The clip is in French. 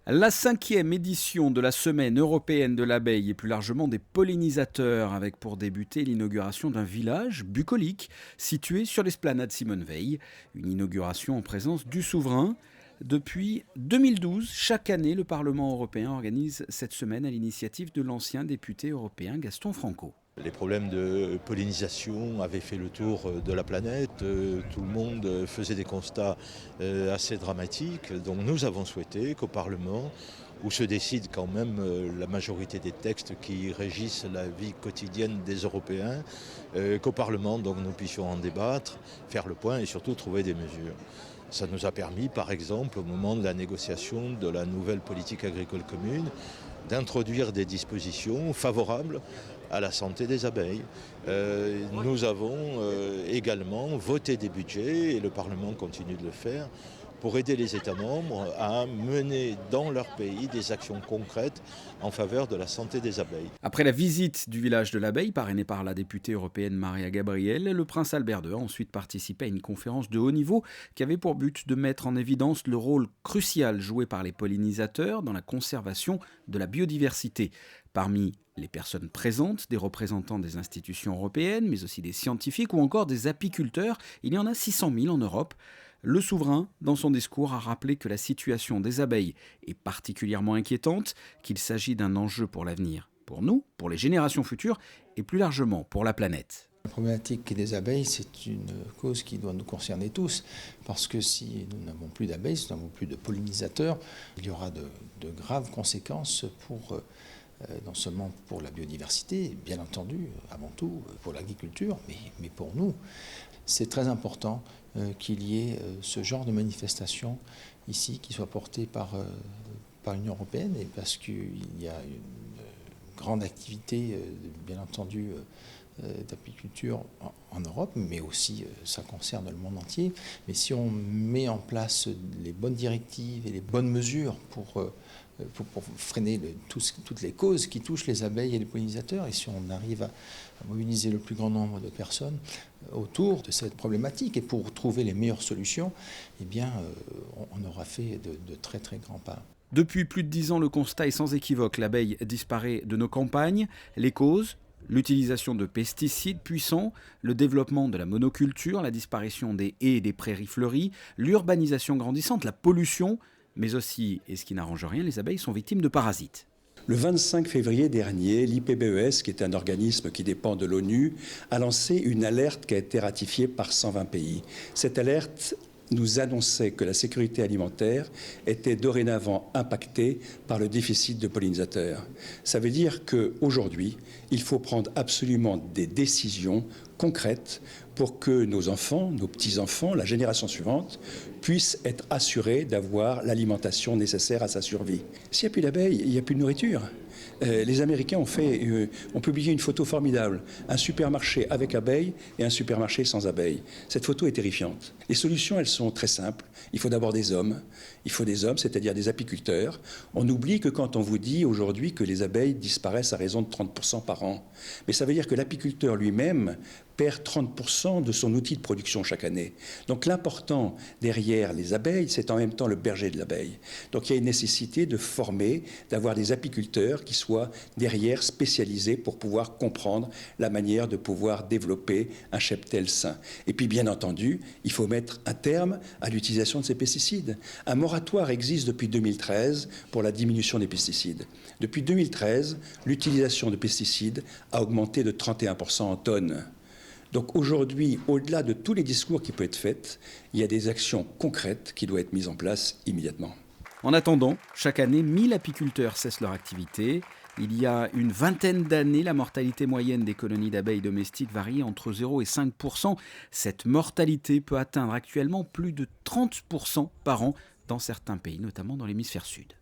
La 5e édition de la Semaine européenne de l'abeille et plus largement des pollinisateurs, avec pour débuter l'inauguration d'un village bucolique situé sur l'esplanade Simone Veil. Une inauguration en présence du souverain. Depuis 2012, chaque année, le Parlement européen organise cette semaine à l'initiative de l'ancien député européen Gaston Franco. Les problèmes de pollinisation avaient fait le tour de la planète, tout le monde faisait des constats assez dramatiques. Donc nous avons souhaité qu'au Parlement, où se décide quand même la majorité des textes qui régissent la vie quotidienne des Européens, qu'au Parlement donc, nous puissions en débattre, faire le point et surtout trouver des mesures. Ça nous a permis, par exemple, au moment de la négociation de la nouvelle politique agricole commune, d'introduire des dispositions favorables à la santé des abeilles. Nous avons également voté des budgets, et le Parlement continue de le faire, pour aider les États membres à mener dans leur pays des actions concrètes en faveur de la santé des abeilles. Après la visite du village de l'abeille, parrainée par la députée européenne Maria Gabriel, le prince Albert II a ensuite participé à une conférence de haut niveau qui avait pour but de mettre en évidence le rôle crucial joué par les pollinisateurs dans la conservation de la biodiversité. Parmi les personnes présentes, des représentants des institutions européennes, mais aussi des scientifiques ou encore des apiculteurs, il y en a 600 000 en Europe. Le souverain, dans son discours, a rappelé que la situation des abeilles est particulièrement inquiétante, qu'il s'agit d'un enjeu pour l'avenir, pour nous, pour les générations futures et plus largement pour la planète. La problématique des abeilles, c'est une cause qui doit nous concerner tous, parce que si nous n'avons plus d'abeilles, si nous n'avons plus de pollinisateurs, il y aura de graves conséquences pour non seulement pour la biodiversité, bien entendu, avant tout pour l'agriculture, mais pour nous. C'est très important qu'il y ait ce genre de manifestation ici qui soit portée par l'Union européenne, et parce qu'il y a une grande activité, bien entendu, d'apiculture en Europe, mais aussi ça concerne le monde entier. Mais si on met en place les bonnes directives et les bonnes mesures pour freiner toutes les causes qui touchent les abeilles et les pollinisateurs, et si on arrive à mobiliser le plus grand nombre de personnes autour de cette problématique et pour trouver les meilleures solutions, eh bien, on aura fait de très très grands pas. Depuis plus de 10 ans, le constat est sans équivoque. L'abeille disparaît de nos campagnes. Les causes: l'utilisation de pesticides puissants, le développement de la monoculture, la disparition des haies et des prairies fleuries, l'urbanisation grandissante, la pollution, mais aussi, et ce qui n'arrange rien, les abeilles sont victimes de parasites. Le 25 février dernier, l'IPBES, qui est un organisme qui dépend de l'ONU, a lancé une alerte qui a été ratifiée par 120 pays. Cette alerte nous annonçait que la sécurité alimentaire était dorénavant impactée par le déficit de pollinisateurs. Ça veut dire qu'aujourd'hui, il faut prendre absolument des décisions concrètes pour que nos enfants, nos petits-enfants, la génération suivante, puissent être assurés d'avoir l'alimentation nécessaire à sa survie. S'il n'y a plus d'abeilles, il n'y a plus de nourriture. Les Américains ont publié une photo formidable, un supermarché avec abeilles et un supermarché sans abeilles. Cette photo est terrifiante. Les solutions, elles sont très simples. Il faut d'abord des hommes. Il faut des hommes, c'est-à-dire des apiculteurs. On oublie que quand on vous dit aujourd'hui que les abeilles disparaissent à raison de 30% par an, mais ça veut dire que l'apiculteur lui-même perd 30% de son outil de production chaque année. Donc l'important derrière les abeilles, c'est en même temps le berger de l'abeille. Donc il y a une nécessité de former, d'avoir des apiculteurs qui soient derrière spécialisés pour pouvoir comprendre la manière de pouvoir développer un cheptel sain. Et puis bien entendu, il faut mettre un terme à l'utilisation de ces pesticides. Un moratoire existe depuis 2013 pour la diminution des pesticides. Depuis 2013, l'utilisation de pesticides a augmenté de 31% en tonnes. Donc aujourd'hui, au-delà de tous les discours qui peuvent être faits, il y a des actions concrètes qui doivent être mises en place immédiatement. En attendant, chaque année, 1000 apiculteurs cessent leur activité. Il y a une vingtaine d'années, la mortalité moyenne des colonies d'abeilles domestiques variait entre 0 et 5%. Cette mortalité peut atteindre actuellement plus de 30% par an dans certains pays, notamment dans l'hémisphère sud.